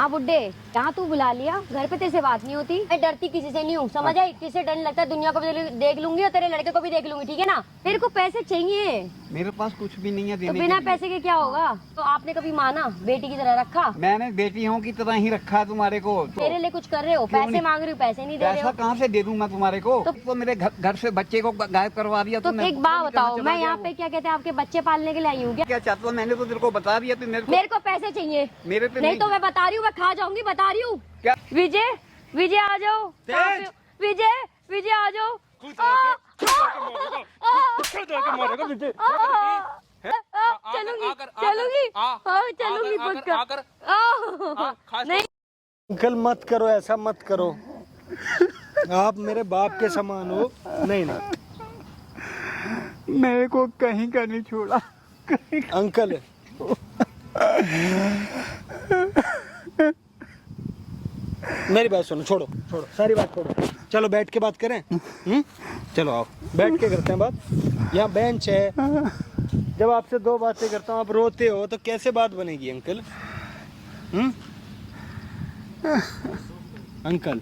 हाँ बुड्ढे, यहाँ तू बुला लिया, घर पे तेरे से बात नहीं होती। मैं डरती किसी से नहीं हूँ, समझ आई? किसी से डर नहीं लगता, दुनिया को भी देख लूंगी और तेरे लड़के को भी देख लूंगी, ठीक है ना? मेरे को पैसे चाहिए। मेरे पास कुछ भी नहीं है देने तो बिना पैसे के क्या होगा? तो आपने कभी माना बेटी की तरह रखा? मैंने बेटी हूँ की तरह ही रखा तुम्हारे को। मेरे लिए कुछ कर रहे हो, पैसे मांग रही हो, पैसे नहीं दे रहे हो। पैसा कहाँ से दे दूँ मैं तुम्हारे को? तो मेरे घर से बच्चे को गायब करवा दिया। तो एक बात बताओ, मैं यहाँ पे क्या कहते हैं आपके बच्चे पालने के लिए आई हूँ क्या? क्या चाहता हूँ? मैंने तो तेरे को बता दिया। मेरे को पैसे चाहिए। मेरे पे नहीं तो मैं बता रही हूँ, मैं खा जाऊंगी, बता रही हूँ। क्या? विजय, विजय आ जाओ। विजय, विजय आ जाओ। चलूंगी, चलूंगी, चलूंगी पक्का। नहीं अंकल मत करो, ऐसा मत करो। आप मेरे बाप के समान हो। नहीं नहीं मेरे को कहीं का नहीं छोड़ा। अंकल मेरी बात सुनो, छोड़ो छोड़ो, सारी बात छोड़ो, चलो बैठ के बात करें। चलो आओ बैठ के करते हैं बात। यहाँ बेंच है। जब आपसे दो बातें करता हूँ आप रोते हो तो कैसे बात बनेगी अंकल? अंकल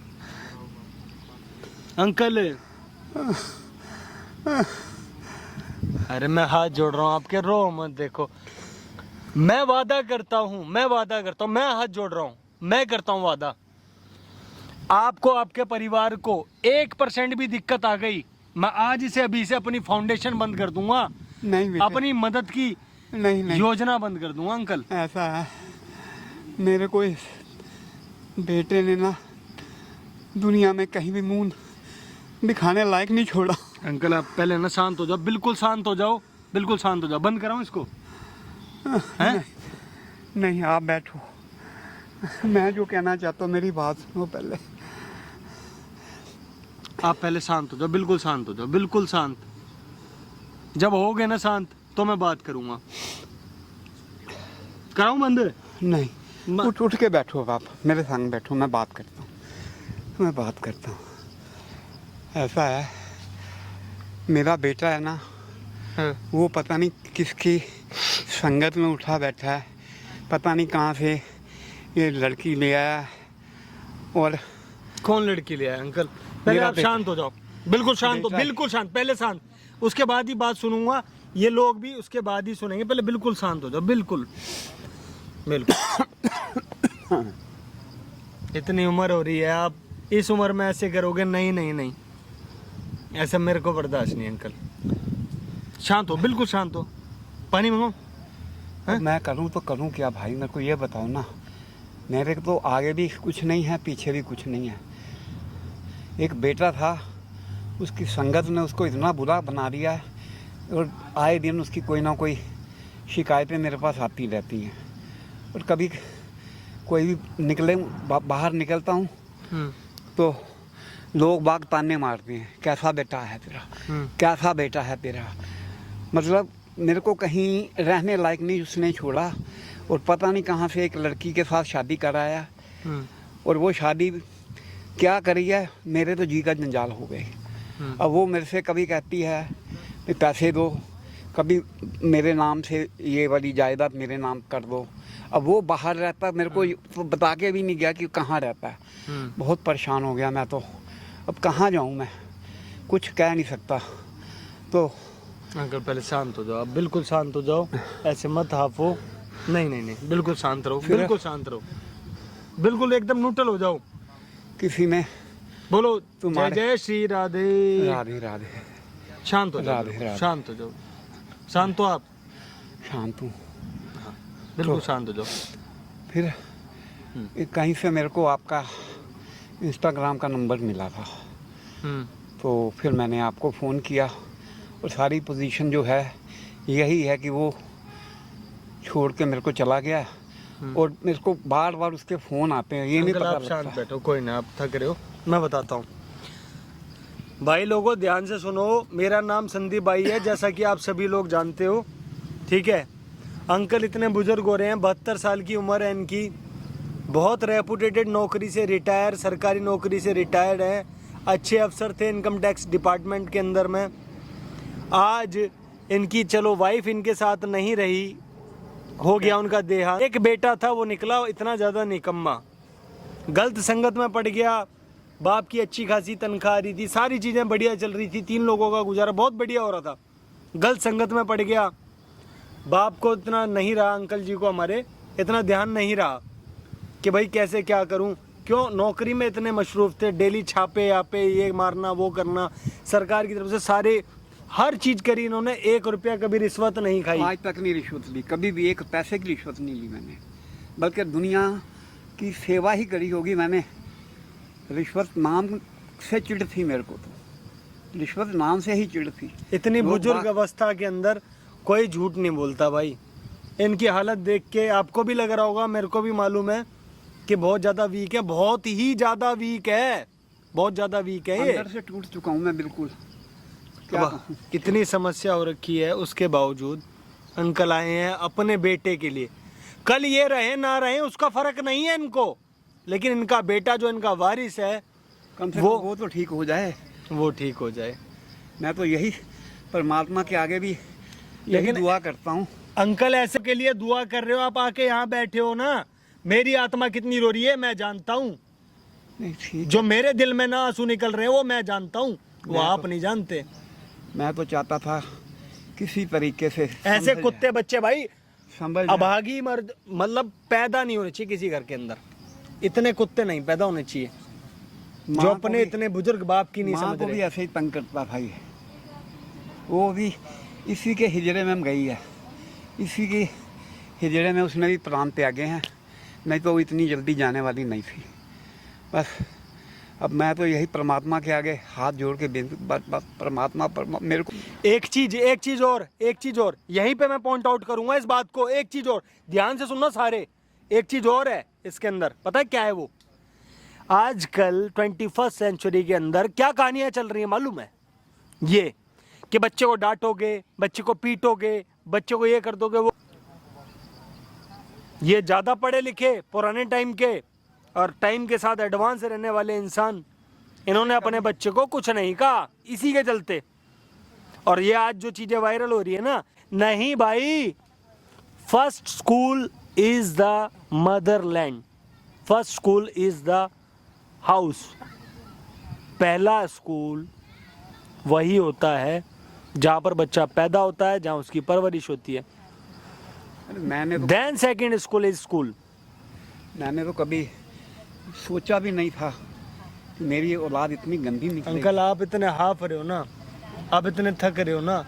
अंकल अरे मैं हाथ जोड़ रहा हूँ आपके, रो मत। देखो मैं वादा करता हूँ, मैं हाथ जोड़ रहा हूँ, मैं करता हूँ वादा। आपको आपके परिवार को 1% भी दिक्कत आ गई, मैं आज से अभी से अपनी फाउंडेशन बंद कर दूंगा। नहीं अपनी मदद की नहीं योजना बंद कर दूंगा अंकल। ऐसा है, मेरे को इस बेटे ने ना दुनिया में कहीं भी मुंह दिखाने लायक नहीं छोड़ा। अंकल आप पहले ना शांत हो जाओ, बिल्कुल शांत हो जाओ, बिल्कुल शांत हो जाओ। बंद कराऊं इसको? हैं? नहीं आप बैठो, मैं जो कहना चाहता हूँ मेरी बात सुनो पहले। आप पहले शांत हो जाओ, बिल्कुल शांत हो जाओ, बिल्कुल शांत। जब हो गए ना शांत तो मैं बात करूंगा। कराऊं बंद? नहीं उठ के बैठो आप, मेरे संग बैठो, मैं बात करता हूँ। ऐसा है, मेरा बेटा है ना, वो पता नहीं किसकी संगत में उठा बैठा है, पता नहीं कहाँ से ये लड़की ले आया। और कौन लड़की ले आया अंकल? पहले आप शांत हो जाओ, बिल्कुल शांत हो, बिल्कुल शांत। पहले शांत, उसके बाद ही बात सुनूंगा। ये लोग भी उसके बाद ही सुनेंगे, पहले बिल्कुल शांत हो जाओ, बिल्कुल बिल्कुल। इतनी उम्र हो रही है, आप इस उम्र में ऐसे करोगे? नहीं नहीं नहीं, ऐसा मेरे को बर्दाश्त नहीं अंकल। शांत हो, बिल्कुल शांत हो। पानी मंगाओ? मैं करूँ तो करूँ क्या भाई? मेरे को ये बताओ ना, मेरे को तो आगे भी कुछ नहीं है, पीछे भी कुछ नहीं है। एक बेटा था, उसकी संगत ने उसको इतना बुरा बना दिया है, और आए दिन उसकी कोई ना कोई शिकायतें मेरे पास आती रहती हैं। और कभी कोई भी बाहर निकलता हूँ तो लोग बाग ताने मारते हैं, कैसा बेटा है तेरा, कैसा बेटा है तेरा। मतलब मेरे को कहीं रहने लायक नहीं उसने छोड़ा। और पता नहीं कहाँ से एक लड़की के साथ शादी कराया, और वो शादी क्या करी है, मेरे तो जी का जंजाल हो गए। अब वो मेरे से कभी कहती है कि पैसे दो, कभी मेरे नाम से ये वाली जायदाद मेरे नाम कर दो। अब वो बाहर रहता, मेरे को बता के भी नहीं गया कि कहाँ रहता है। बहुत परेशान हो गया मैं तो। अब कहाँ जाऊँ मैं, कुछ कह नहीं सकता। तो अंकल पहले शांत हो जाओ, आप बिल्कुल शांत हो जाओ, ऐसे मत हाफो। नहीं नहीं नहीं, बिल्कुल शांत रहो, बिल्कुल शांत रहो, बिल्कुल एकदम न्यूट्रल हो जाओ। किसी ने बोलो तुम्हारे जय श्री राधे राधे राधे। शांत हो जाओ, राधे राधे। शांत हो जाओ, शांत हो आप, शांत हूँ, बिल्कुल शांत हो जाओ। फिर कहीं से मेरे को आपका इंस्टाग्राम का नंबर मिला था, तो फिर मैंने आपको फ़ोन किया। और सारी पोजीशन जो है यही है कि वो छोड़ के मेरे को चला गया, और मेरे को बार बार उसके फ़ोन आते हैं। ये नहीं पता आप शांत बैठो, कोई ना, आप थक रहे हो, मैं बताता हूँ। भाई लोगों ध्यान से सुनो, मेरा नाम संदीप भाई है, जैसा कि आप सभी लोग जानते हो, ठीक है। अंकल इतने बुजुर्ग हो रहे हैं, 72 साल की उम्र है इनकी, बहुत रेपुटेटेड नौकरी से रिटायर, सरकारी नौकरी से रिटायर्ड हैं, अच्छे अफसर थे इनकम टैक्स डिपार्टमेंट के अंदर में। आज इनकी चलो वाइफ इनके साथ नहीं रही, हो गया उनका देहांत। एक बेटा था, वो निकला इतना ज़्यादा निकम्मा, गलत संगत में पड़ गया, बाप की अच्छी खासी तनख्वाह आ रही थी, सारी चीज़ें बढ़िया चल रही थी, 3 लोगों का गुजारा बहुत बढ़िया हो रहा था। गलत संगत में पड़ गया, बाप को इतना नहीं रहा, अंकल जी को हमारे इतना ध्यान नहीं रहा कि भाई कैसे क्या करूं। क्यों? नौकरी में इतने मशरूफ थे, डेली छापे यापे, ये मारना वो करना, सरकार की तरफ से सारे हर चीज़ करी इन्होंने, 1 रुपया कभी रिश्वत नहीं खाई। आज तक नहीं रिश्वत ली, कभी भी 1 पैसे की रिश्वत नहीं ली मैंने, बल्कि दुनिया की सेवा ही करी होगी मैंने। रिश्वत नाम से चिढ़ थी मेरे को, तो रिश्वत नाम से ही चिढ़ थी। इतनी लोग बुजुर्ग अवस्था के अंदर कोई झूठ नहीं बोलता भाई। इनकी हालत देख के आपको भी लग रहा होगा, मेरे को भी मालूम है कि बहुत ज़्यादा वीक है, बहुत ही ज़्यादा वीक है, बहुत ज़्यादा वीक है ये। अंदर से टूट चुका हूँ मैं बिल्कुल। क्या कहूँ? इतनी समस्या हो रखी है, उसके बावजूद अंकल आए हैं अपने बेटे के लिए। कल ये रहे ना रहे उसका फर्क नहीं है इनको, लेकिन इनका बेटा जो इनका वारिस है कम से वो कम वो तो ठीक हो जाए, वो ठीक हो जाए। मैं तो यही परमात्मा के आगे भी यही लेकिन दुआ करता हूँ। अंकल ऐसे के लिए दुआ कर रहे हो, आप आके यहाँ बैठे हो ना, मेरी आत्मा कितनी रो रही है मैं जानता हूँ। नहीं ठीक, जो मेरे दिल में ना आंसू निकल रहे हैं वो मैं जानता हूँ, वो मैं आप तो- नहीं जानते। मैं तो चाहता था किसी तरीके से ऐसे संभल कुत्ते बच्चे भाई संभल जाए। अभागी मर्द मतलब पैदा नहीं होने चाहिए किसी घर के अंदर, इतने कुत्ते नहीं पैदा होने चाहिए माँ जो को अपने भी- इतने बुजुर्ग बाप की नहीं माँ समझ को भी रहे। ऐसे ही तंग करता भाई, वो भी इसी के हिजड़े में गई है, इसी के हिजड़े में उसने भी प्राण त्यागे हैं, नहीं तो वो इतनी जल्दी जाने वाली नहीं थी। बस अब मैं तो यही परमात्मा के आगे हाथ जोड़ के बस परमात्मा मेरे को एक चीज और यहीं पे मैं पॉइंट आउट करूंगा इस बात को। एक चीज और ध्यान से सुनना सारे, एक चीज और है इसके अंदर, पता है क्या है वो? आजकल 21st सेंचुरी के अंदर क्या कहानियां चल रही है मालूम है? ये कि बच्चे को डांटोगे, बच्चे को पीटोगे, बच्चे को ये कर दोगे वो। ये ज्यादा पढ़े लिखे पुराने टाइम के और टाइम के साथ एडवांस रहने वाले इंसान, इन्होंने अपने बच्चे को कुछ नहीं कहा इसी के चलते। और ये आज जो चीजें वायरल हो रही है ना, नहीं भाई, first school is the Motherland, first school is the house. पहला स्कूल वही होता है जहाँ पर बच्चा पैदा होता है, जहाँ उसकी परवरिश होती है। मैंने then second school is school. तो कभी सोचा भी नहीं था कि मेरी औलाद इतनी गंदी निकलेगी। अंकल आप इतने हाफ रहे हो ना, आप इतने थक रहे हो ना,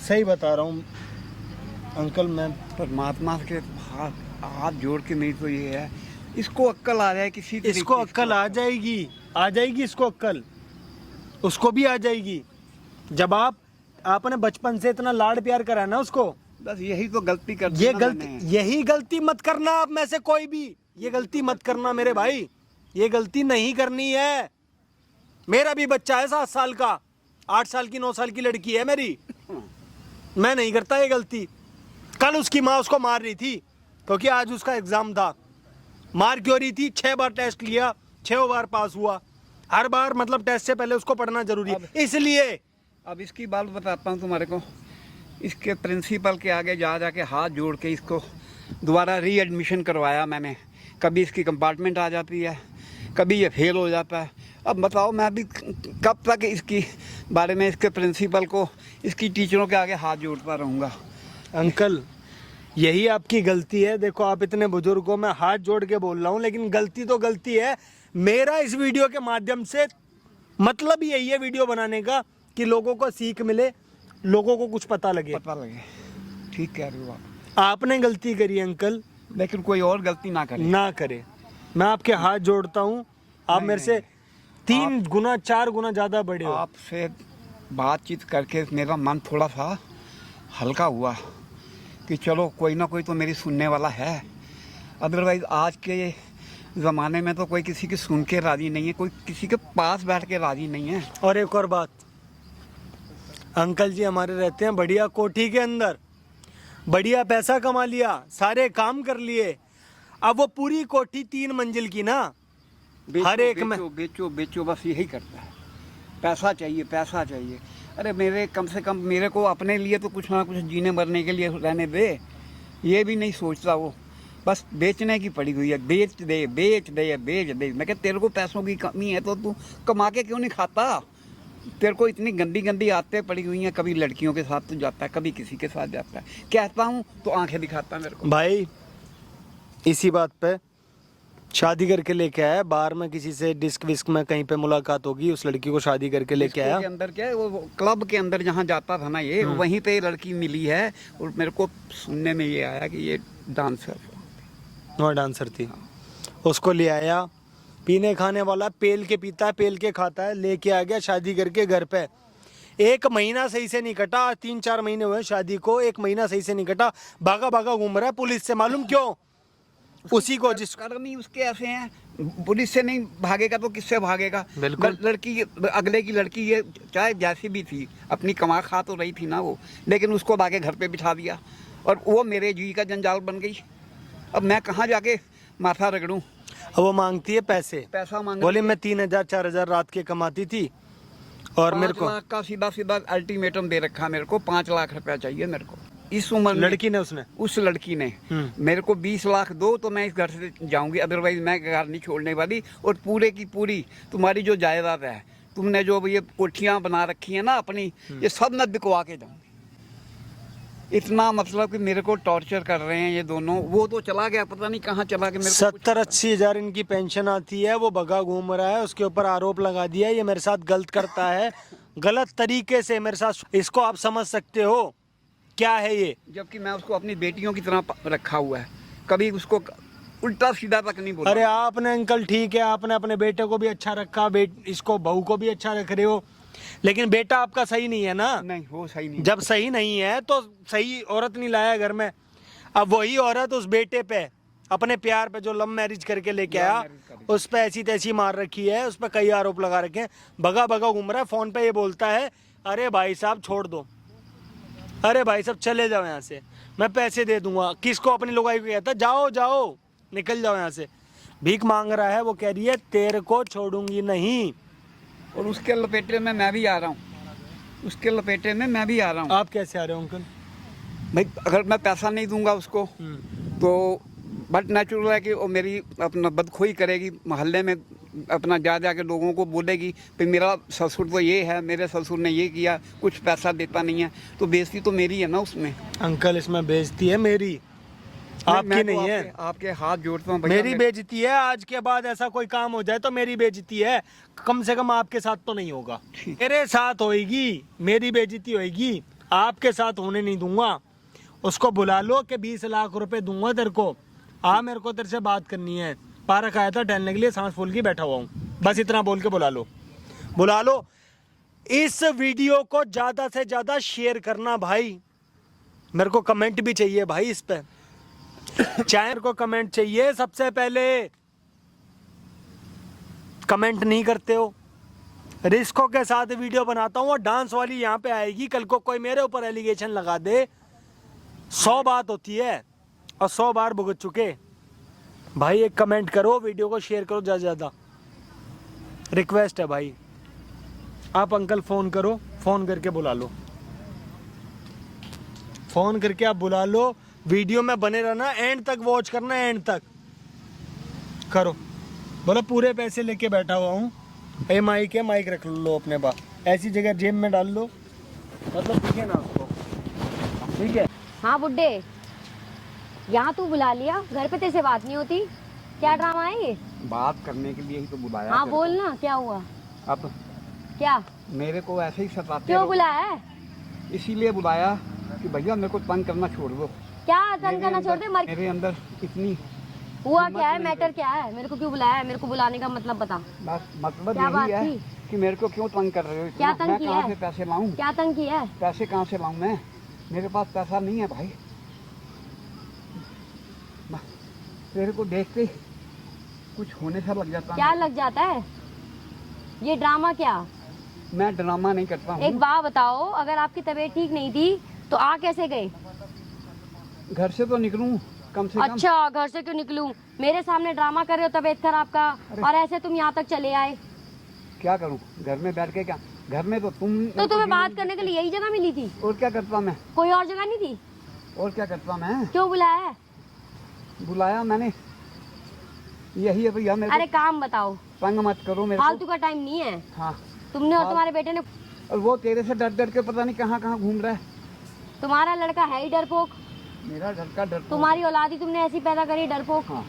सही बता रहा हूँ अंकल। मैं परमात्मा के हाथ जोड़ के नहीं तो ये है, इसको अक्ल आ जाए किसी तरीके इसको से, अक्ल आ जाएगी, आ जाएगी इसको अक्ल, उसको भी आ जाएगी जब आपने बचपन से इतना लाड प्यार करा ना उसको। बस यही तो गलती कर दी ये ना गलती, मैंने। यही गलती मत करना आप में से कोई भी, ये गलती मत करना मेरे भाई, ये गलती नहीं करनी है। मेरा भी बच्चा है 7 साल का, 8 साल की 9 साल की लड़की है मेरी, मैं नहीं करता ये गलती। कल उसकी माँ उसको मार रही थी क्योंकि आज उसका एग्जाम था। मार क्यों रही थी? 6 बार टेस्ट लिया, 6 बार पास हुआ। हर बार मतलब टेस्ट से पहले उसको पढ़ना जरूरी है, इसलिए। अब इसकी बात बताता हूँ तुम्हारे को। इसके प्रिंसिपल के आगे जा जाके हाथ जोड़ के इसको दोबारा री एडमिशन करवाया मैंने। कभी इसकी कंपार्टमेंट आ जाती है, कभी ये फेल हो जाता है। अब बताओ मैं अभी कब तक इसकी बारे में इसके प्रिंसिपल को, इसकी टीचरों के आगे हाथ जोड़ता रहूँगा। अंकल यही आपकी गलती है। देखो आप इतने बुजुर्ग हो, मैं हाथ जोड़ के बोल रहा हूँ, लेकिन गलती तो गलती है। मेरा इस वीडियो के माध्यम से मतलब यही है वीडियो बनाने का कि लोगों को सीख मिले, लोगों को कुछ पता लगे। पता लगे, ठीक कह रहे हो आप। आपने गलती करी अंकल, लेकिन कोई और गलती ना करे। ना करे। मैं आपके हाथ जोड़ता हूँ, आप नहीं, मेरे से 3 गुना 4 गुना ज़्यादा बड़े हो। आपसे बातचीत करके मेरा मन थोड़ा सा हल्का हुआ कि चलो कोई ना कोई तो मेरी सुनने वाला है। अदरवाइज़ आज के ज़माने में तो कोई किसी की सुन के राज़ी नहीं है, कोई किसी के पास बैठ के राज़ी नहीं है। और एक और बात, अंकल जी हमारे रहते हैं बढ़िया कोठी के अंदर, बढ़िया पैसा कमा लिया, सारे काम कर लिए। अब वो पूरी कोठी 3 मंजिल की ना, हर एक में बेचो बेचो बस यही करता है। पैसा चाहिए, पैसा चाहिए। अरे मेरे कम से कम मेरे को अपने लिए तो कुछ ना कुछ जीने मरने के लिए रहने दे, ये भी नहीं सोचता वो। बस बेचने की पड़ी हुई है, बेच दे बेच दे बेच दे। मैं कहता तेरे को पैसों की कमी है तो तू कमा के क्यों नहीं खाता? तेरे को इतनी गंदी गंदी आदतें पड़ी हुई हैं, कभी लड़कियों के साथ तो जाता है, कभी किसी के साथ जाता है। कहता हूँ तो आंखें दिखाता है मेरे को। भाई इसी बात पे शादी करके लेके आया, बाहर में किसी से डिस्क विस्क में कहीं पे मुलाकात होगी, उस लड़की को शादी करके लेके आया। के अंदर क्या है, वो क्लब के अंदर जहाँ जाता था ना ये, वहीं पे लड़की मिली है। और मेरे को सुनने में ये आया कि ये डांसर वो डांसर थी। उसको ले आया, पीने खाने वाला, पेल के पीता है पेल के खाता है, लेके आ गया शादी करके घर पे। 1 महीना सही से नहीं कटा, 3-4 महीने हुए शादी को, 1 महीना सही से नहीं कटा, भागा भागा घूम रहा है पुलिस से। मालूम क्यों? उसी को जिस कर्म ही उसके ऐसे हैं, पुलिस से नहीं भागेगा तो किससे भागेगा? बिल्कुल। लड़की अगले की लड़की ये चाहे जैसी भी थी, अपनी कमा खा तो रही थी ना वो, लेकिन उसको भागे घर पे बिठा दिया और वो मेरे जी का जंजाल बन गई। अब मैं कहाँ जाके माथा रगड़ूं? अब वो मांगती है पैसे, पैसा मांग बोले मैं 3,000-4,000 रात के कमाती थी और मेरे 5 को लाख का सीधा सीधा अल्टीमेटम दे रखा मेरे को। 5 लाख रुपया चाहिए मेरे को इस उम्र में। लड़की ने उसने उस लड़की ने मेरे को 20 लाख दो तो मैं इस घर से जाऊंगी, अदरवाइज मैं घर नहीं छोड़ने वाली। और पूरे की पूरी तुम्हारी जो जायदाद है, तुमने जो ये कोठियां बना रखी है ना अपनी, ये सब मैं बिकवा के जाऊंगी। इतना मतलब कि मेरे को टॉर्चर कर रहे हैं ये दोनों। वो तो चला गया, पता नहीं कहाँ चला गया। मेरे को 70-80 हजार इनकी पेंशन आती है, वो भगा घूम रहा है। उसके ऊपर आरोप लगा दिया ये मेरे साथ गलत करता है, गलत तरीके से मेरे साथ। इसको आप समझ सकते हो क्या है ये? जबकि मैं उसको अपनी बेटियों की तरह रखा हुआ है, कभी उसको उल्टा सीधा तक नहीं बोला। अरे आपने अंकल ठीक है, आपने अपने बेटे को भी अच्छा रखा, इसको बहू को भी अच्छा रख रहे हो, लेकिन बेटा आपका सही नहीं है ना। नहीं, वो सही नहीं। जब सही नहीं है तो सही औरत नहीं लाया घर में। अब वही औरत उस बेटे पे, अपने प्यार पे जो लव मैरिज करके लेके आया, उस पे ऐसी तैसी मार रखी है, उस पे कई आरोप लगा रखे हैं। भगा भगा घूम रहा है, फोन पे ये बोलता है अरे भाई साहब छोड़ दो, अरे भाई साहब चले जाओ यहाँ से, मैं पैसे दे दूंगा। किसको? अपनी लुगाई को कहता जाओ जाओ निकल जाओ यहाँ से। भीख मांग रहा है, वो कह रही है तेरे को छोड़ूंगी नहीं। और उसके लपेटे में मैं भी आ रहा हूँ, उसके लपेटे में मैं भी आ रहा हूँ। आप कैसे आ रहे हो अंकल? भाई अगर मैं पैसा नहीं दूंगा उसको तो बट नेचुरल है कि वो मेरी अपना बदखोई करेगी, मोहल्ले में अपना जा जा के लोगों को बोलेगी कि मेरा ससुर तो ये है, मेरे ससुर ने ये किया, कुछ पैसा देता नहीं है। तो बेइज्जती तो मेरी है ना उसमें। अंकल इसमें बेइज्जती है मेरी, आपकी नहीं है। आपके हाथ जोड़ता हूँ। मेरी बेइज्जती है। आज के बाद ऐसा कोई काम हो जाए तो मेरी बेइज्जती है, कम से कम आपके साथ तो नहीं होगा। मेरे साथ होएगी, मेरी बेइज्जती होएगी, आपके साथ होने नहीं दूंगा। उसको बुला लो कि 20 लाख रुपए दूंगा तेरे को, मेरे को तेरे से बात करनी है। पार्क आया था टहलने के लिए, सांस फूल के बैठा हुआ हूँ, बस इतना बोल के बुला लो, बुला लो। इस वीडियो को ज्यादा से ज्यादा शेयर करना भाई, मेरे को कमेंट भी चाहिए भाई इस पे। चैनल को कमेंट चाहिए सबसे पहले, कमेंट नहीं करते हो। रिस्कों के साथ वीडियो बनाता हूँ और डांस वाली यहाँ पे आएगी, कल को कोई मेरे ऊपर एलिगेशन लगा दे, 100 बात होती है और 100 बार भुगत चुके। भाई एक कमेंट करो, वीडियो को शेयर करो ज़्यादा से ज़्यादा, रिक्वेस्ट है भाई। आप अंकल फ़ोन करो, फ़ोन करके बुला लो, फ़ोन करके आप बुला लो। वीडियो में बने रहना, एंड तक वॉच करना, एंड तक करो। बोलो पूरे पैसे लेके बैठा हुआ हूँ, माइक है, माइक रख लो अपने पास, ऐसी जगह जेब में डाल लो, मतलब ठीक है ना उसको, ठीक है। हाँ बुड्ढे, यहाँ तू बुला लिया, घर पे तेरे से बात नहीं होती, क्या ड्रामा है ये? बात करने के लिए ही तो बुलाया। हाँ बोल ना, क्या हुआ? अब क्या मेरे को ऐसे ही सताते क्यों रहो। बुलाया है? इसीलिए बुलाया कि भैया मेरे को तंग करना छोड़ दो। क्या तंग करना छोड़ दे? मेरे अंदर इतनी हुआ क्या है, मैटर क्या है? मेरे को क्यों बुलाया है? मेरे को बुलाने का मतलब बता। बस मतलब क्या बात यही है थी? कि मेरे को क्यों तंग कर रहे हो? क्या तंग मैं किया कहाँ है? से पैसे लाऊं? क्या तंग किया है? पैसे कहाँ से लाऊं मैं? मेरे पास पैसा नहीं है भाई। तेरे को देख के कुछ होने सा लग जाता है। क्या लग जाता है? ये ड्रामा क्या? मैं ड्रामा नहीं करता हूँ। एक बात बताओ, अगर आपकी तबीयत ठीक नहीं थी तो आ कैसे गए? घर से तो निकलूं कम से कम। अच्छा, घर से क्यों निकलूं? मेरे सामने ड्रामा कर रहे हो तबीयत खराब का, और ऐसे तुम यहाँ तक चले आए। क्या करूं? घर में बैठ के क्या? घर में तो तुम्हें बात करने के लिए यही जगह मिली थी? और क्या करता मैं? कोई और जगह नहीं थी? और क्या करता मैं? क्यों बुलाया है? बुलाया मैंने, यही है भैया मेरे अरे काम बताओ, को तंग मत करो मेरे को। फालतू का टाइम नहीं है। हाँ, तुमने और तुम्हारे बेटे ने, और वो तेरे से डर डर के पता नहीं कहाँ कहाँ घूम रहा है। तुम्हारा लड़का है ही डरपोक, मेरा घर का डर। तुम्हारी औलाद ही तुमने ऐसी पैदा करी डरपोक। हाँ,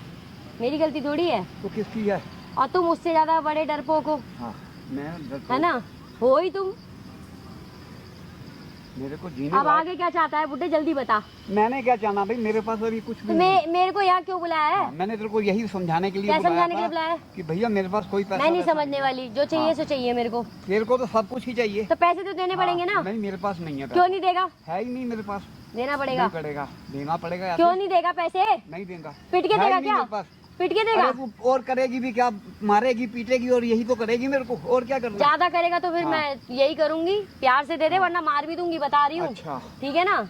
मेरी गलती थोड़ी है। तो किसकी है? और तुम उससे ज्यादा बड़े डरपोक हो, हाँ, मैं डर है ना, हो ही तुम। मेरे को जीने अब लायक- आगे क्या चाहता है बुड्ढे, जल्दी बता। मैंने क्या जाना भाई, मेरे पास अभी कुछ भी तो नहीं है। मेरे को यहाँ क्यों बुलाया है? हाँ, मैंने तेरे को यही समझाने के लिए क्या बुलाया समझाने के लिए था बुलाया है? कि भैया मेरे पास कोई पैसा मैं नहीं वैसा समझने वाली, जो चाहिए हाँ। सो चाहिए मेरे को। तेरे को तो सब कुछ ही चाहिए। तो पैसे तो देने पड़ेंगे ना। नहीं, मेरे पास नहीं है क्यों नहीं देगा? पैसा। है ही नहीं मेरे पास। देना पड़ेगा। नहीं पड़ेगा, देना पड़ेगा यार। क्यों नहीं देगा पैसे? नहीं देगा। पिट के है देगा ही नहीं क्या? मेरे पास। पिट के देगा? अरे तू और करेगी भी क्या, मारेगी पीटेगी और यही तो करेगी मेरे को, और क्या करना। ज्यादा करेगा तो फिर हाँ। मैं यही करूंगी, प्यार से दे दे, वरना मार भी दूंगी, बता रही हूँ। अच्छा, ठीक है ना?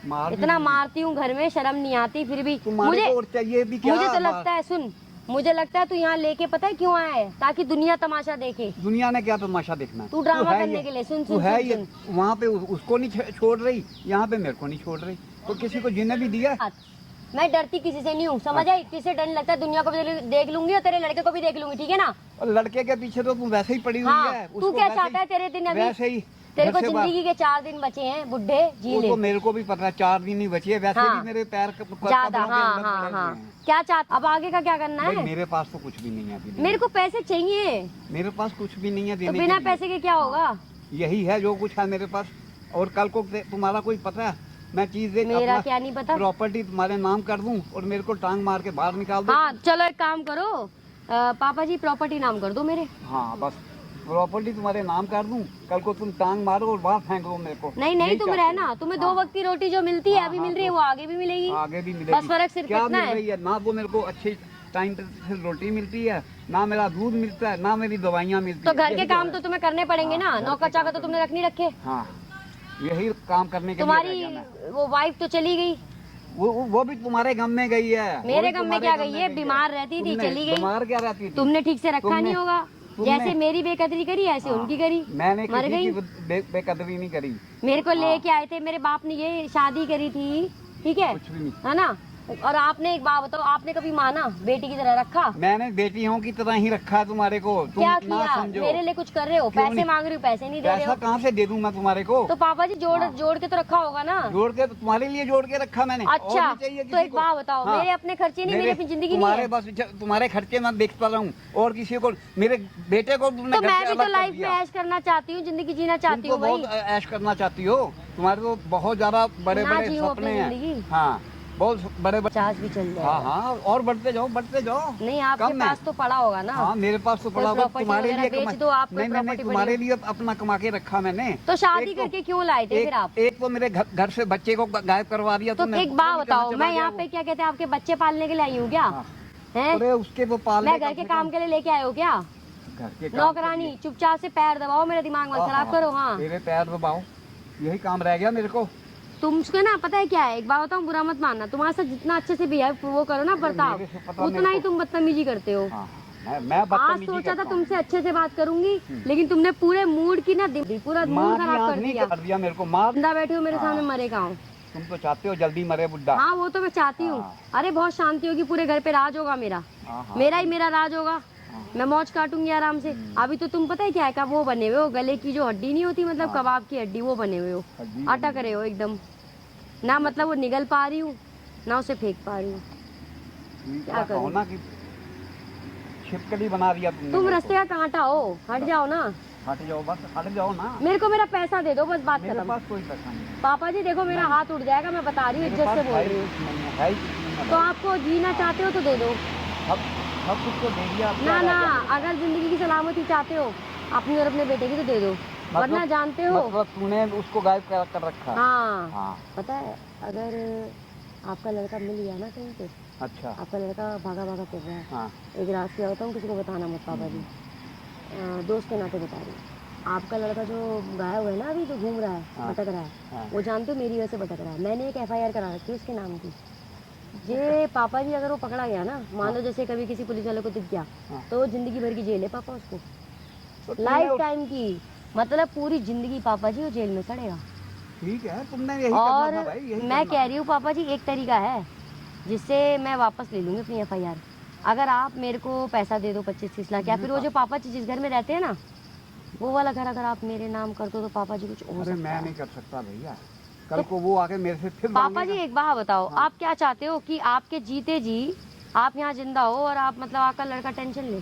मार भी इतना दूंगी। मारती हूँ घर में, शर्म नहीं आती फिर भी। तुम्हारे मुझे को और चाहिए भी क्या? मुझे तो लगता है, सुन, मुझे लगता है तू यहाँ लेके पता है क्यों आया है? ताकि दुनिया तमाशा देखे। दुनिया ने क्या तमाशा देखना है? तू ड्रामा है करने ये- के लिए। सुन तू सुन है सुन, ये सुन। वहाँ पे उसको नहीं छोड़ रही, यहाँ पे मेरे को नहीं छोड़ रही, तो किसी को जीने भी दिया। मैं डरती किसी से नहीं हूँ, समझ आई? किसी से डर नहीं लगता है, दुनिया को भी देख लूंगी और तेरे लड़के को भी देख लूंगी, ठीक है ना? और लड़के के पीछे तो तू वैसे ही पड़ी हुई हाँ, है। तू उसको क्या वैसे चाहता ही- है? तेरे दिन अभी वैसे ही तेरे को घर से बाहर- जिंदगी के 4 दिन बचे हैं बुड्ढे, जी वो ले। तो मेरे को भी पता है, 4 दिन ही बची है। वैसे हाँ। भी मेरे पैर ज्यादा, हाँ हाँ हाँ। क्या चाहता? अब आगे का क्या करना भाई है? मेरे पास तो कुछ भी नहीं है अभी। मेरे को पैसे चाहिए, मेरे पास कुछ भी नहीं है तो देने बिना के लिए। पैसे के क्या होगा? यही है जो कुछ है मेरे पास। और कल को तुम्हारा कोई पता है, मैं चीज देख मेरा क्या नहीं पता। प्रॉपर्टी तुम्हारे नाम कर दूं और मेरे को टांग मार के बाहर निकाल दो। हाँ चलो एक काम करो, पापा जी प्रॉपर्टी नाम कर दो मेरे। हाँ, बस प्रॉपर्टी तुम्हारे नाम कर दूं, कल को तुम टांग मारो और बाहर फेंक दो मेरे को। नहीं नहीं, यही तुम चाहती रहना, हूँ। तुम्हें हाँ। 2 वक्त की रोटी जो मिलती है, हाँ, अभी हाँ, मिल रही है, तो वो आगे भी मिलेगी। आगे भी मिलेगी। बस फर्क सिर्फ क्या इतना मिल है। रही है? ना वो मेरे को अच्छे टाइम पे रोटी मिलती है, ना मेरा दूध मिलता है, ना मेरी दवाइयाँ मिलती तो है। घर के यही काम है। तो तुम्हें करने पड़ेंगे ना, हाँ, घर नौकर के चाकर काम तो तुमने रख नहीं रखे। हाँ, यही काम करने के लिए तुम्हारी रह गया मैं। वो वाइफ तो चली गई, वो भी तुम्हारे गम में गई है। वो मेरे भी गम में तुम्हारे क्या गई है? बीमार रहती थी, तुमने चली गई। बीमार क्या रहती थी? तुमने ठीक से रखा तुमने- नहीं होगा। तुमने- जैसे मेरी बेकदरी करी ऐसे हाँ, उनकी करी, मैंने मर किसी गई। की बेकदरी नहीं करी। मेरे को लेके आए थे, मेरे बाप ने ये शादी करी थी, ठीक है, कुछ भी नहीं। है ना? और आपने एक बात बताओ, आपने कभी माना बेटी की तरह रखा? मैंने बेटियों की तरह ही रखा है तुम्हारे को। तुम क्या ना किया? समझो। मेरे लिए कुछ कर रहे हो? क्यों पैसे नहीं? मांग रही हो, पैसे नहीं दे रहे पैसा हो। कहाँ से दे दूं मैं तुम्हारे को? तो पापा जी जोड़ हाँ। जोड़ के तो रखा होगा ना। जोड़ के तुम्हारे लिए जोड़ के रखा मैंने। और अच्छा, नहीं चाहिए तो किसी एक को। बात बताओ, हाँ। मेरे अपने खर्चे नहीं, मेरी अपनी जिंदगी नहीं तुम्हारे है। बस तुम्हारे खर्चे मैं देखता रहूं और किसी को, मेरे बेटे को तुमने तो घर मैं से भी तो अलग कर लाइफ में दिया। ऐश करना चाहती हूँ, जिंदगी जीना चाहती तुम हूँ तो भाई। बहुत ऐश करना चाहती हो, तुम्हारे तो बहुत ज्यादा बड़े ना बड़े जियो सपने अपनी हैं। जिंदगी। हाँ, बहुत बड़े बड़े। 50 भी चल जाए। हाँ हाँ, और बढ़ते जाओ बढ़ते जाओ। नहीं आपके कम है। पास तो पड़ा होगा ना। हाँ, मेरे पास तो पड़ा होगा। प्रॉपर्टी तुम्हारे वगैरह लिए बेच दो, आप कोई नहीं नहीं नहीं, प्रॉपर्टी तुम्हारे बड़ी- लिए अपना कमा के रखा मैंने। तो शादी एक तो- करके क्यों लाए थे फिर आप? एक तो मेरे घर से बच्चे को गायब करवा दिया तो तुमने। एक बात पता नहीं बताओ, कहाँ मैं चला यहाँ गया पे क्या कहते हैं, आपके बच्चे पालने के लिए आई हूँ क्या? हाँ। हैं? अरे उसके वो पालने मैं घर के काम के लिए लेके आए हो क्या? घर के काम नौकरानी, चुपचाप से पैर दबाओ, मेरा दिमाग मत हाँ, खराब हाँ, करो। हाँ, तेरे पैर दबाओ, यही काम रह गया मेरे को। तुमको ना पता है क्या है, एक बात बताऊँ, बुरा मत मानना, तुम्हारे साथ जितना अच्छे से बिहेव वो करो ना बर्ताव, मेरे से पता उतना मेरे ही को। तुम बदतमीजी करते हो। हाँ, मैं आज बदतमीजी सोचा था करता हूँ। तुमसे अच्छे से बात करूंगी, लेकिन तुमने पूरे मूड की ना पूरा मूड मार खराब कर नहीं दिया। कर दिया मेरे को, मार। बंदा बैठे हो मेरे हाँ। सामने, मरे कहाँ हो? तुम तो चाहते हो जल्दी मरे बुड्ढा। हाँ वो तो मैं चाहती हूँ। हाँ। अरे बहुत शांति होगी, पूरे घर पे राज होगा मेरा, हाँ, हाँ। मेरा ही मेरा राज होगा। मैं मौज काटूंगी आराम से। अभी तो तुम पता है क्या है, का वो बने हुए हो, गले की जो हड्डी नहीं होती, मतलब कबाब की हड्डी, वो बने हुए हो, हड्डी अटक रहे हो एकदम ना, मतलब वो निगल पा रही हूँ ना उसे फेंक पा रही हूँ। ठीक क्या है, करूं? कहो ना कि छिपकली बना दिया तुमने तुम मेरे को। रास्ते का कांटा हो, हट जाओ ना। हट जाओ, बस हट जाओ ना। मेरे को मेरा पैसा दे दो, बस बात मेरे खत्म। पास कोई पैसा नहीं है। पापा जी देखो मेरा हाथ उठ जाएगा, मैं बता रही हूँ, मेरे इज्जत पास से बोल है ही रही हूँ। कुछ नहीं है, है ही कुछ नहीं है। तो आपको जीना चाहते हो तो दे दो। सब कुछ तो दे दिया। अब ना क्या ना, रह गया? अगर जिंदगी की सलामती चाहते हो अपनी और अपने बेटे की तो दे दो, वरना जानते हो। मतलब तूने उसको गायब कर रखा है। हाँ हाँ, पता है, अगर आपका लड़का मिल गया ना कहीं पे, अच्छा। आपका लड़का भागा भागा फिर रहा है, हाँ, एक रात क्या होता हूँ, किसी को बताना मत पापा जी, दोस्त के नाते बता रही हूँ। आपका लड़का जो गायब है ना अभी, जो घूम रहा है, हाँ। भटक रहा है, हाँ। वो जानते हो मेरी वजह से भटक रहा है। मैंने एक FIR करा रखी है उसके नाम की। जे पापा जी अगर वो पकड़ा गया ना, मान लो जैसे कभी किसी पुलिस वाले को दिख गया, हाँ। तो वो जिंदगी भर की जेल है पापा उसको, तो तुमने लाइफ टाइम की, मतलब पूरी जिंदगी पापा जी वो जेल में सड़ेगा। ठीक है, तुमने यही करना और था भाई, यही मैं करना कह रही हूँ पापा जी, एक तरीका है, जिससे मैं वापस ले लूँगी अपनी FIR। अगर आप मेरे को पैसा दे दो 25-30 लाख, या फिर वो जो पापा जी जिस घर में रहते हैं ना, वो वाला घर अगर आप मेरे नाम कर दो तो पापा जी कुछ हो अरे सकता मैं है। नहीं कर सकता भैया, कल को वो आके मेरे से फिर पापा जी मांगेगा। एक बात बताओ, हाँ। आप क्या चाहते हो कि आपके जीते जी आप यहाँ जिंदा हो और आप मतलब आपका लड़का टेंशन ले,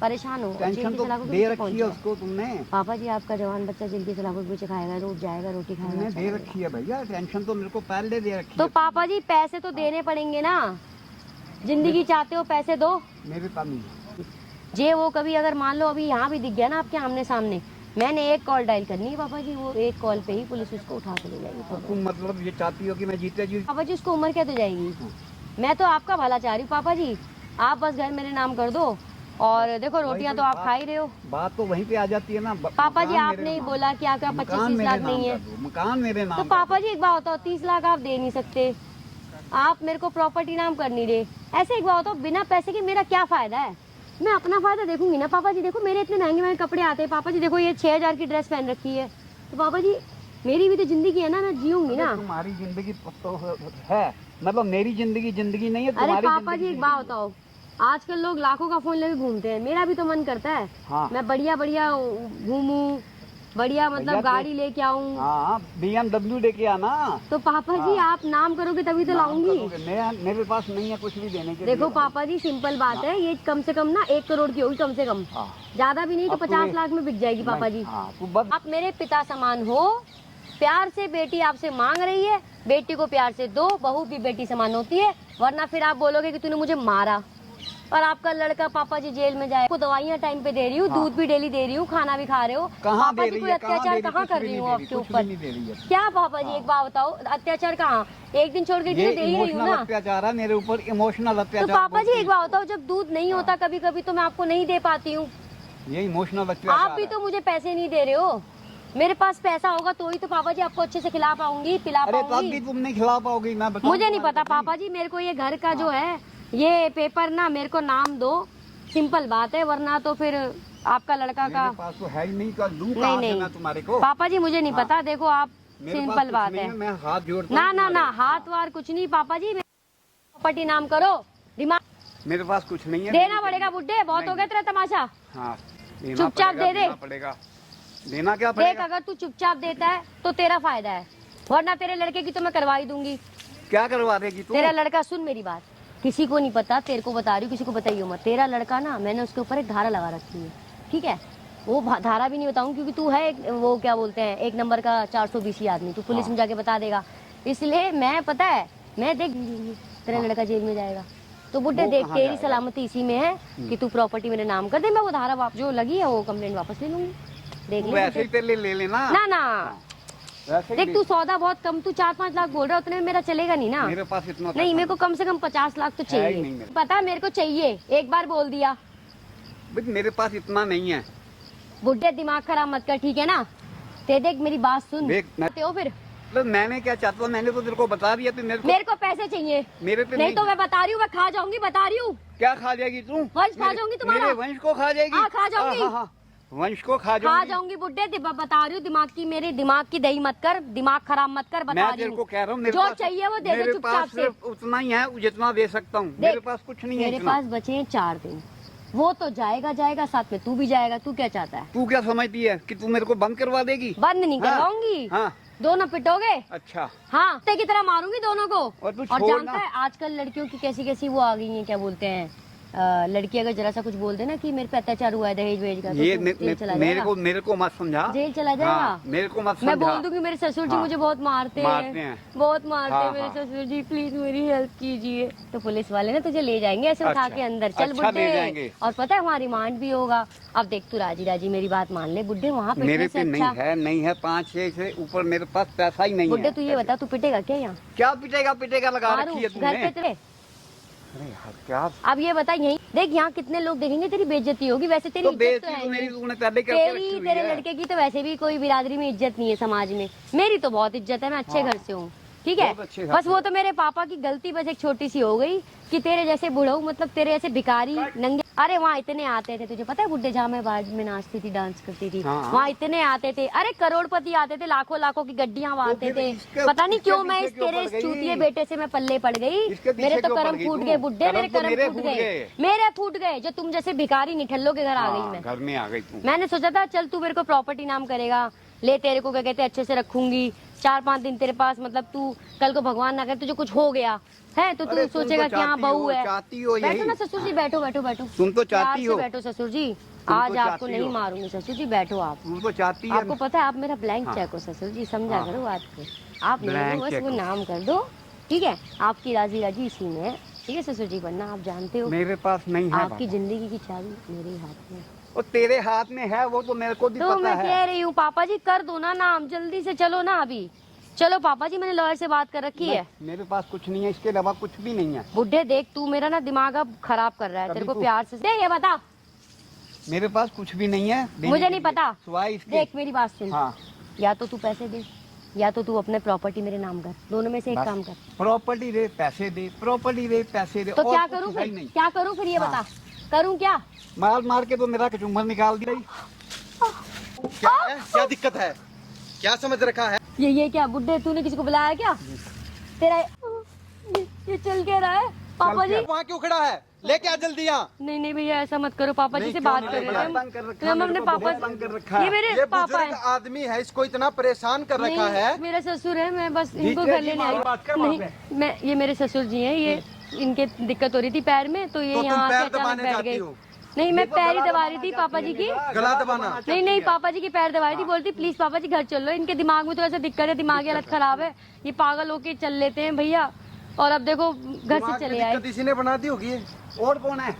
परेशान हो, जेल टेंशन की तो सलाखों के दे पीछे रखी पहुंच है जाए। उसको तुमने, पापा जी आपका जवान बच्चा जेल की सलाखों के पीछे खाएगा, रोज जाएगा, रोटी तुमने खाएगा, दे रखी है भैया, टेंशन तो मेरे को पहले दे रखी तो है। पापा जी पैसे तो देने पड़ेंगे ना, जिंदगी चाहते हो पैसे दो। मेरे पास नहीं। जे वो कभी अगर मान लो अभी यहाँ भी दिख गया ना आपके आमने सामने, मैंने एक कॉल डायल करनी है पापा जी, वो एक कॉल पे ही पुलिस उसको उठा के ले जाएगी। तो तुम मतलब ये चाहती हो कि मैं जीते जी? पापा जी उसको उम्र कैसे जाएगी? मैं तो आपका भला चाह रही हूँ पापा जी, आप बस घर मेरे नाम कर दो, और देखो रोटियां तो आप खा ही रहे हो। बात तो वहीं पे आ जाती है ना। पापा जी मकान आपने मेरे ही नाम। बोला कि आपका मकान 25-30 मेरे लाख नाम नहीं है, कर दो, मकान मेरे नाम तो कर पापा जी एक बात बताओ, 30 लाख आप दे नहीं सकते, आप मेरे को प्रॉपर्टी नाम कर नहीं रहे, ऐसे एक बात बताओ, बिना पैसे के मेरा क्या फायदा है? मैं अपना फायदा देखूंगी ना पापा जी। देखो मेरे इतने महंगे महंगे कपड़े आते हैं पापा जी, देखो ये 6000 की ड्रेस पहन रखी है, तो पापा जी मेरी भी तो जिंदगी है ना, मैं जीऊंगी दो। ना। अरे तुम्हारी जिंदगी तो है, मतलब मेरी जिंदगी नहीं है अरे तुम्हारी पापा जी जिंदगी एक बात बताओ, आजकल लोग लाखों का फोन लेके घूमते हैं, मेरा भी तो मन करता है हाँ। मैं बढ़िया बढ़िया घूमूं, बढ़िया मतलब भैया, गाड़ी लेके आऊं। हाँ BMW लेके आना। तो पापा जी आप नाम करोगे तभी तो नाम लाऊंगी। करोगे। मेरे पास नहीं है कुछ भी देने के देखो लिए। पापा जी सिंपल बात है, ये कम से कम ना 1 करोड़ की होगी कम से कम, हाँ। ज्यादा भी नहीं तो अब 50 लाख में बिक जाएगी पापा जी। हाँ, तू बस आप मेरे पिता समान हो, प्यार से बेटी आपसे मांग रही है, बेटी को प्यार से दो, बहू भी बेटी समान होती है, वरना फिर आप बोलोगे कि तूने मुझे मारा। और आपका लड़का पापा जी जेल में जाए, को दवाइयाँ टाइम पे दे रही हूँ, हाँ। दूध भी डेली दे रही हूँ, खाना भी खा रहे हो, कहाँ पापा दे जी रही कोई है? अत्याचार कहाँ कर रही हूँ आपके ऊपर? नहीं दे रही है। क्या पापा जी एक बात बताओ, अत्याचार कहाँ? एक दिन छोड़ के ये दे ही रही हूँ इमोशनल ना। अत्याचार है मेरे ऊपर, इमोशनल तो अत्याचार। पापा जी एक बात बताओ, जब दूध नहीं होता कभी कभी तो मैं आपको नहीं दे पाती हूँ, ये इमोशनल अत्याचार आप भी तो मुझे पैसे नहीं दे रहे हो। मेरे पास पैसा होगा तो ही तो पापा जी आपको अच्छे से खिला पाऊंगी, पिला अरे तब पाऊंगी। भी तुम नहीं खिला पाओगी, मैं बताऊं मुझे नहीं तुम्हारे पता को पापा जी, मेरे को ये घर का जो है ये पेपर ना मेरे को नाम दो, सिंपल बात है, वरना तो फिर आपका लड़का का। मेरे पास तो है ही नहीं, कल दूं नहीं कहाँ से नहीं मैं तुम्हारे को? पापा जी मुझे नहीं हाँ। पता, देखो आप मेरे पास सिंपल कुछ बात नहीं है। मैं हाथ जोड़ता ना हूं ना ना तुम्हारे। हाथ वार कुछ नहीं पापा जी, प्रॉपर्टी नाम करो, दिमाग मेरे पास कुछ नहीं है। देना पड़ेगा बुड्ढे, बहुत हो गया तेरा तमाशा। हाँ, देना चुपचाप पड़ेगा, दे दे। देना पड़ेगा। देना क्या देख पड़ेगा? अगर तू चुपचाप देता है तो तेरा फायदा है, वरना तेरे लड़के की तो मैं करवा ही दूंगी। क्या करवा देगी तू? तेरा लड़का, सुन मेरी बात, किसी को नहीं पता, तेरे को बता रही हूँ, किसी को बताइए मत, तेरा लड़का ना मैंने उसके ऊपर एक धारा लगा रखी है, ठीक है? वो धारा भी नहीं बताऊँ क्योंकि तू है वो क्या बोलते हैं 1 नंबर का 420 आदमी, तू पुलिस में जाके बता देगा, इसलिए मैं पता है मैं देख तेरा लड़का जेल में जाएगा। तो बुड्ढे वो देख कहाँ तेरी जाएगा? सलामती इसी में है कि तू प्रॉपर्टी मेरे नाम कर दे, मैं वो धारा जो लगी है वो कंप्लेंट वापस ले लूंगी। देख तू ले वैसे ही तेरे ले लेना। ना ना, वैसे ही देख तू सौदा बहुत कम, तू 4-5 लाख बोल रहा है, उतने में मेरा चलेगा नहीं ना। मेरे पास इतना नहीं मेरे को कम से कम 50 लाख तो है ही चाहिए, नहीं मेरे। पता है मेरे को चाहिए, एक बार बोल दिया। पैसा मेरे पास इतना नहीं है। बुड्ढे दिमाग खराब मत कर, ठीक है ना? ते देख मेरी बात सुन, देख मैं ते हो फिर मतलब मैंने क्या चाहता हूँ, मैंने तो तेरे को बता दिया, तो मेरे को पैसे चाहिए, मेरे पे नहीं तो मैं बता रही हूँ, मैं खा जाऊंगी, बता रही हूँ। क्या खा जाएगी तू? वंश खा जाऊंगी तुम्हारा। मेरे वंश को खा जाएगी? हाँ, खा जाऊंगी। हाँ, हाँ, वंश को खा खा जाऊंगी। जाऊंगी बुड्ढे, बता रही हूँ, दिमाग की मेरे दिमाग की दही मत कर, दिमाग खराब मत कर, बता मैं रही तेरे को हूँ। कह रहा हूँ, मेरे जो पास चाहिए वो दे दे मेरे चुपचाप पास से। सिर्फ उतना ही है जितना दे सकता हूँ, मेरे पास कुछ नहीं है मेरे इतना। पास बचे हैं 4 दिन, वो तो जाएगा जाएगा, साथ में तू भी जाएगा। तू क्या चाहता है? तू क्या समझती है कि तू मेरे को बंद करवा देगी? बंद नहीं हाँ, करवाऊंगी, हाँ, दोनों पिटोगे। अच्छा। हाँ कुत्ते की तरह मारूंगी दोनों को। और तू और छोड़ जानता ना। है आजकल लड़कियों की कैसी कैसी वो आ गई हैं, क्या बोलते हैं, लड़की अगर जरा सा कुछ बोल दे ना कि मेरे पे अत्याचार हुआ है दहेज वेज का, तो ये तू जेल चला मेरे जाएगा। को मत समझा। जेल चला जाएगा। हाँ, मेरे को मत मैं समझा। बोल दूंगी मेरे ससुर जी हाँ, मुझे बहुत मारते मारते हैं, हैं। बहुत मारते हैं हाँ, मेरे हाँ। ससुर जी, प्लीज मेरी हेल्प कीजिए। तो पुलिस वाले ना तुझे ले जाएंगे ऐसे उठा अच्छा, के अंदर, चल अच्छा, ले बुड्ढे। जाएंगे। और पता है वहाँ रिमांड भी होगा। अब देख तू राजी राजी मेरी बात मान ले बुड्ढे, वहाँ मेरे पिटने पे से नहीं अच्छा। है, नहीं है, 5-6 से ऊपर मेरे पास पैसा ही नहीं बुड्ढे है। तू ये बता, तू पिटेगा क्या यहाँ? क्या पिटेगा लगा मारू रखी है घर तूने। पे तेरे? अरे यार क्या अब ये बता, यही देख यहाँ कितने लोग देखेंगे, तेरी बेइज्जती होगी। वैसे तेरी तो इज्जत तो बेइज्जती है तो मेरी नहीं। तूने पहले करके रखी तेरी हुई तेरे है। लड़के की तो वैसे भी कोई बिरादरी में इज्जत नहीं है समाज में, मेरी तो बहुत इज्जत है, मैं अच्छे हाँ। घर से हूँ। ठीक है। बहुत अच्छे बस वो तो मेरे पापा की गलती बस एक छोटी सी हो गई कि तेरे जैसे बुढ़ऊ मतलब तेरे जैसे भिखारी नंगे, अरे वहाँ इतने आते थे, तुझे पता है बुड्ढे जहाँ मैं बाद में नाचती थी डांस करती थी, हाँ। वहाँ इतने आते थे, अरे करोड़पति आते थे, लाखों लाखों की गड्डियां वहाँ आते फिर थे। इसके- पता नहीं इसके क्यों मैं पीछे इस क्यों तेरे पड़ इस गई? चूतिए बेटे से मैं पल्ले पड़ गई। इसके पीछे मेरे तो क्यों पड़ कर्म गई फूट तू? गए बुड्ढे, कर्म मेरे तो कर्म मेरे फूट फूट गए, गए। मेरे फूट गए जो तुम जैसे भिखारी निठल्लों के घर आ गई मैं। घर में आ गई तू। मैंने सोचा था चल तू मेरे को प्रॉपर्टी नाम करेगा, ले तेरे को क्या कहते हैं अच्छे से रखूंगी, 4-5 दिन तेरे पास, मतलब तू कल को भगवान ना करे तुझे कुछ हो गया है तो अरे तू तुम सोचेगा तो कि हाँ चाहती बहू हो, है। चाहती हो बैठो यही। ना ससुर जी, बैठो बैठो बैठो, तुम तो प्यार चाहती से हो। बैठो ससुर जी, तो आज आपको चाहती नहीं हो। मारूंगी ससुर जी, बैठो आप। तू तो चाहती है। आपको पता है आप मेरा ब्लैंक हाँ। चेक हो ससुर जी, समझा हाँ। करो बात को, आप मेरे ब्लैंक को बस चेक वो हो। नाम कर दो, ठीक है। आपकी राजी राजी इसी में है, ठीक है ससुर जी, वरना आप जानते हो मेरे पास नहीं है आपकी बाबा। जिंदगी की चाबी मेरे ही हाथ में। वो तेरे हाथ में है, वो तो मेरे को भी तो पता मैं है। कह रही हूँ पापा जी कर दो ना नाम, जल्दी से चलो ना अभी, चलो पापा जी, मैंने लॉयर से बात कर रखी है। मेरे पास कुछ नहीं है, इसके अलावा कुछ भी नहीं है। बुड्ढे देख तू मेरा ना दिमाग अब खराब कर रहा है, कभी तेरे को तू- प्यार से दे ये बता, मेरे पास कुछ भी नहीं है देने मुझे के नहीं लिए। पता। सिवाय इसके। देख मेरी बात सुन, हाँ। या तो तू पैसे दे या तो तू अपने प्रॉपर्टी मेरे नाम कर, दोनों में से एक बस। काम कर। प्रॉपर्टी दे पैसे दे, प्रॉपर्टी दे पैसे दे, तो और क्या कुछ करूँ है ही फिर, नहीं। क्या करूँ फिर ये हाँ। बता, करूँ क्या? मार मार के तो मेरा कचुम्बर निकाल दिया ही। क्या है? क्या दिक्कत है? क्या समझ रखा है? ये क्या बुड्ढे, तूने किसी को बुलाया क्या? तेरा ये चल के रहा है पापा जी। वहाँ क्यों खड़ा है? लेके आ जल्दी यहाँ। नहीं नहीं भैया ऐसा मत करो, पापा जी नहीं, से क्यों बात नहीं? कर रहे बड़ा थे तंग कर हम, रखा तो हम है, अपने मेरे को पापा, बहुत तंग कर रखा है। ये मेरे ये पापा बुजुर्ग है। आदमी है, इसको इतना परेशान कर रखा नहीं, है। मेरा ससुर है, मैं बस इनको जीते घर जी लेने मारो, आई। बात कर वहाँ नहीं मैं, ये मेरे ससुर जी हैं, ये इनके दिक्कत हो रही थी पैर में, तो ये तो तुम यहाँ से पैर अचानक दबाने बैठ जाती गए। हो? नहीं मैं देखो, पैर ही गला दबा रही दबाना थी चाहती पापा जी है की। मेरा, गला दबाना। नहीं नहीं पापा जी की पैर दबा रही थी, बोलती प्लीज पापा जी घर चल लो, इनके दिमाग में तो ऐसा दिक्कत है, दिमागी हालत खराब है, ये पागल होके चल लेते हैं भैया, और अब देखो घर से दिमाग चले में आए। दिक्कत इसी ने बना दी होगी ये। और कौन है?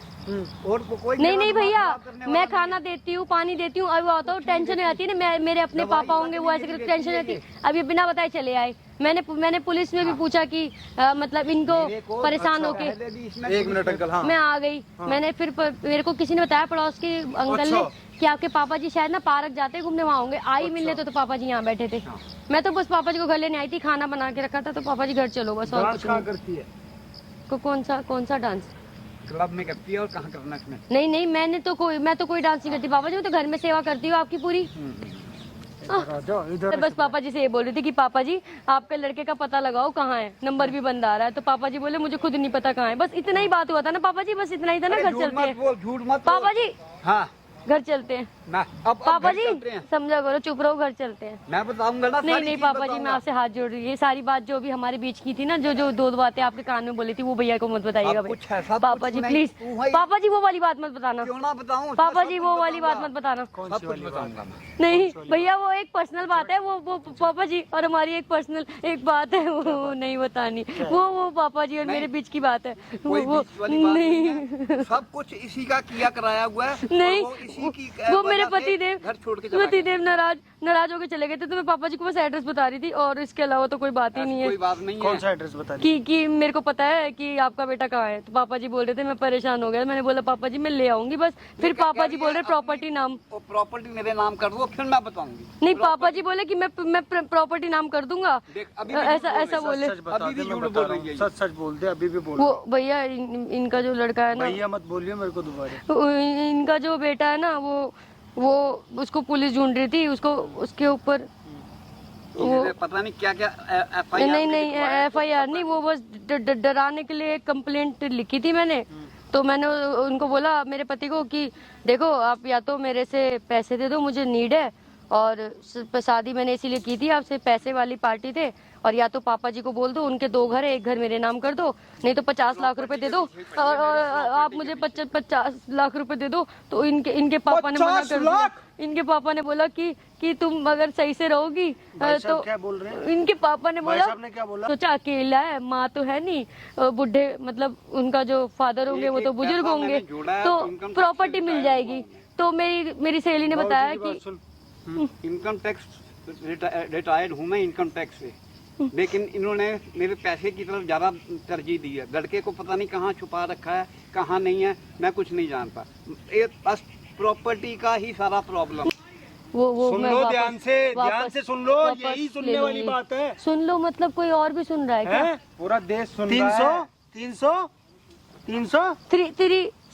और कोई नहीं नहीं दिमाग भैया, खराब करने मैं वाला खाना देती हूँ, पानी देती हूँ, और वो आता हूँ टेंशन हो जाती है ना, मेरे अपने दवाई पापा होंगे वो ऐसे वाली करके देती टेंशन है रहती है। अब ये बिना बताए चले आए, मैंने पुलिस में भी पूछा कि मतलब इनको मेरे को परेशान अच्छा होके पहले भी इसमें एक मिनट अंकल। हाँ मैं आ गई। मैंने फिर मेरे को किसी ने बताया पड़ोस के अंकल ने अच्छा। कि आपके पापा जी शायद ना पार्क जाते हैं घूमने, वहाँ होंगे, आई मिलने तो पापा जी यहाँ बैठे थे। मैं तो बस पापा जी को घर लेने आई थी, खाना बना के रखा था, तो पापा जी घर चलो बस, और डांस कुछ कहाँ नहीं। करती है? कौन सा डांस? क्लब में करती है, और कहाँ करना इसमें? नहीं नहीं मैं तो कोई डांस नहीं करती पापा जी, मैं तो घर में सेवा करती हूँ आपकी पूरी। इधर बस पापा जी से ये बोल रही थी कि पापा जी आपके लड़के का पता लगाओ कहाँ है, नंबर भी बंद आ रहा है, तो पापा जी बोले मुझे खुद नहीं पता कहाँ है, बस इतना ही बात हुआ था ना पापा जी, बस इतना ही था ना, अरे घर झूठ चलते मत हैं बोल, झूठ मत बोल। पापा जी, हाँ घर चलते हैं ना, अब पापा घर जी, चलते हैं। समझा करो, चुप रहो, घर चलते हैं। मैं बताऊंगा ना, नहीं सारी नहीं चीज़ पापा जी, मैं बताऊंगा। आपसे हाथ जोड़ रही हूँ, ये सारी बात जो भी हमारे बीच की थी ना, जो दो बातें आपके कान में बोली थी, वो भैया को मत बताइएगा अब कुछ भैया। ऐसा पापा कुछ जी नहीं, प्लीज, तू है- पापा जी वो वाली बात मत बताना, क्यों ना बताऊं? पापा सब जी कुछ वो वाली बात बताऊंगा। मत बताना। सब कुछ बताऊंगा मैं। नहीं भैया वो एक पर्सनल बात है, वो पापा जी और हमारी एक पर्सनल एक बात है, वो नहीं बतानी, वो पापा जी और मेरे बीच की बात है, कोई वो बीच वाली बात नहीं नहीं है। सब कुछ इसी का किया कराया हुआ है, और नहीं वो इसी की वो वजह मेरे से पति देव, घर छोड़ के चला पति देव नाराज होके चले गए थे, तो मैं पापा जी को बस एड्रेस बता रही थी, और इसके अलावा तो कोई बात ही गया। नहीं कोई है बात नहीं कौन है। सा एड्रेस बता रही? कि मेरे को पता है कि आपका बेटा कहाँ है, तो पापा जी बोल रहे थे, मैं परेशान हो गया, मैंने बोला पापा जी मैं ले आऊंगी बस, फिर पापा जी बोल रहे प्रॉपर्टी नाम, वो प्रॉपर्टी मेरे नाम कर दो, फिर मैं बताऊंगी। नहीं पापा जी बोले कि मैं प्रॉपर्टी नाम कर दूंगा, देख, अभी भी ऐसा बोले। सच बता अभी दे, भी मैं झूठ बता बोल रहा रही है हूँ, ये। सच बोल दे, अभी भी बोल। वो भैया इनका जो लड़का है ना, भैया मत बोलिए मेरे को दोबारा। इनका जो बेटा है ना, वो उसको पुलिस ढूंढ रही थी, उसको उसके ऊपर इन्होंने पता नहीं क्या क्या FIR नहीं FIR नहीं, वो बस डराने के लिए कंप्लेंट लिखी थी मैंने, तो मैंने उनको बोला मेरे पति को कि देखो आप या तो मेरे से पैसे दे दो, मुझे नीड है, और शादी मैंने इसीलिए की थी, आपसे पैसे वाली पार्टी थे, और या तो पापा जी को बोल दो उनके 2 घर है, एक घर मेरे नाम कर दो, नहीं तो 50 लाख रुपए दे दो, और आप मुझे 50 लाख रुपए दे दो। तो इनके पापा ने मना कर दिया, इनके पापा ने बोला कि तुम अगर सही से रहोगी तो क्या बोल रहे हैं? इनके पापा ने बोला, साहब ने क्या बोला? सोचा अकेला है, माँ तो है नहीं, बुढ़े मतलब उनका जो फादर होंगे वो तो बुजुर्ग पैसा होंगे, मैंने जोड़ा है, तो इनकम टैक्स प्रॉपर्टी से मिल रिटायर जाएगी। तो मेरी सहेली ने बताया कि इनकम टैक्स रिटायर्ड हूँ मैं इनकम टैक्स से, लेकिन इन्होंने मेरे पैसे की तरफ ज़्यादा तरजीह दी है। लड़के को पता नहीं कहाँ छुपा रखा है, कहाँ नहीं है, मैं कुछ नहीं जानता। ये बस प्रॉपर्टी का ही सारा प्रॉब्लम। वो सुन मैं लो वापस- ध्यान वापस- से सुन लो, वापस यही ले सुनने वाली लूंगी। बात है। सुन लो मतलब कोई और भी सुन रहा है क्या? हैं? पूरा देश सुन 300 रहा है। 300 300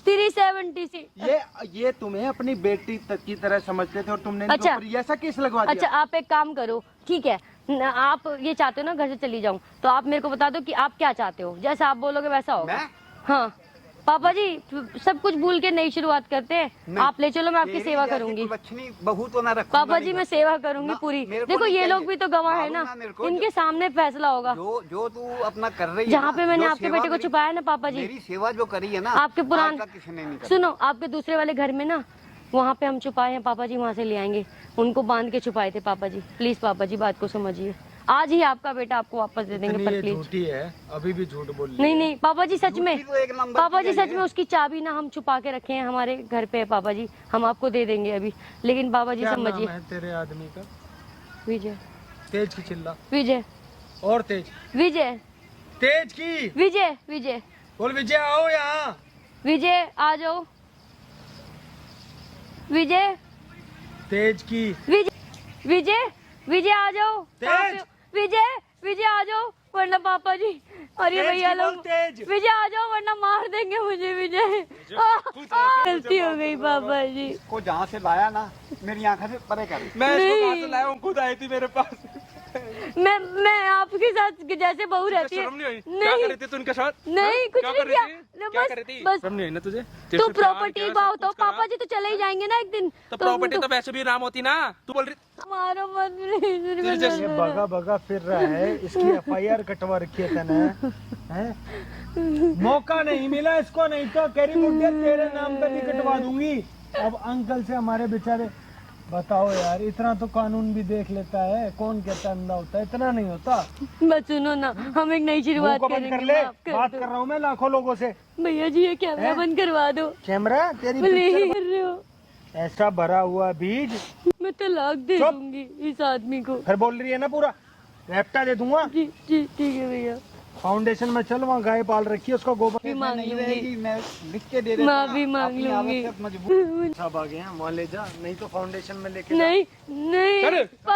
370 ये तुम्हें अपनी बेटी की तरह समझते थे और तुमने इनके अच्छा। ऊपर ये ऐसा केस लगवा अच्छा दिया। आप एक काम करो, ठीक है आप ये चाहते हो ना घर से चली जाऊं, तो आप मेरे को बता दो कि आप क्या चाहते हो, जैसा आप बोलोगे वैसा होगा। मैं? हाँ पापा जी सब कुछ भूल के नई शुरुआत करते हैं, नहीं। आप ले चलो मैं आपकी तेरी सेवा जैसी करूंगी। लक्ष्मी बहू तो ना रखूंगा पापा जी नहीं मैं बस। सेवा करूंगी ना, पूरी। मेरे को देखो नहीं ये लोग चाहिए। भी तो गवाह है मालूम ना, ना मेरे को, इनके सामने फैसला होगा। जो तू अपना कर रही है जहाँ ना, पे मैंने जो आपके सेवा बेटे को मेरी- छुपाया ना पापा जी, मेरी सेवा जो करी है ना, आपके पुराने आज तक किसी ने नहीं करी। सुनो आपके दूसरे वाले घर में ना वहाँ पे हम छुपाए हैं पापा जी, वहाँ से ले आएंगे, उनको बांध के छुपाए थे पापा जी। प्लीज पापा जी बात को समझिए, आज ही आपका बेटा आपको वापस दे देंगे, इतनी पर ये प्लीज। झूठी है, अभी भी झूठ बोल रही नहीं है। नहीं पापा जी सच में, झूठी तो एक नंबर पापा की जी है सच ये। में उसकी चाबी ना हम छुपा के रखे हैं हमारे घर पे है पापा जी, हम आपको दे देंगे अभी, लेकिन पापा जी क्या नाम समझिए। है तेरे आदमी का? विजय तेज की चिल्ला, विजय और तेज, विजय तेज की विजय विजय बोल। विजय आओ यहाँ। विजय आ जाओ, विजय तेज की विजय विजय विजय आ जाओ, तेज। कहाँ पे हो? विजय विजय आ जाओ वरना पापा जी, अरे तेज भैया की बोल, लोग, तेज। विजय आ जाओ वरना मार देंगे मुझे। विजय गलती हो गई पापा जी। को जहाँ से लाया ना, मेरी आंखों से परे कर। मैं इसको नहीं। कहाँ से लाया हूँ, खुद आई थी मेरे पास। मैं आपके साथ जैसे बहू रहती है। शर्म नहीं हुई? क्या कर नहीं रही थी तू उनके साथ? नहीं कुछ क्या नहीं कर रही किया, थी? क्या कर रही थी? बस शर्म नहीं हुई ना तुझे? तू तेरे से प्यार प्रॉपर्टी किया, पाओ सब तो कुछ करा। पापा जी तो चले ही जाएंगे ना एक दिन। तो प्रॉपर्टी तो वैसे भी नाम होती ना, तू बोल रही मारो मत प्लीज। ये बगा बगा फिर रहा है, इसकी FIR कटवा रखी है तने, हैं? मौका नहीं मिला इसको, नहीं तो करी मुझे तेरे नाम का भी कटवा दूंगी। अब अंकल से हमारे बेचारे, बताओ यार, इतना तो कानून भी देख लेता है, कौन कहता है अंधा होता है, इतना नहीं होता। बस सुनो ना, हम एक नई मुंह शुरुआत को बंद करेंगे, कर ले, माफ कर बात दो। कर रहा हूँ मैं लाखों लोगों से। भैया जी ये कैमरा हैं? बंद करवा दो कैमरा तेरी प्लीज। पिक्चर, कर रहे हो, ऐसा भरा हुआ बीज, मैं तलाक दे चुप। दूंगी इस आदमी को। फिर बोल रही है ना पूरा रेप्टा दे दूंगा। जी जी ठीक है भैया, फाउंडेशन में चल, वहाँ गाय पाल रखी है, उसका गोबर भी मांग नहीं लूंगी, रहेगी, मैं लिख के दे देता माँ ना, भी मांग अपनी आदत लूंगी। से मजबूर। सब आ गए हैं, वहाँ ले जा, नहीं तो फाउंडेशन में लेके जा। नहीं नहीं चल। पा-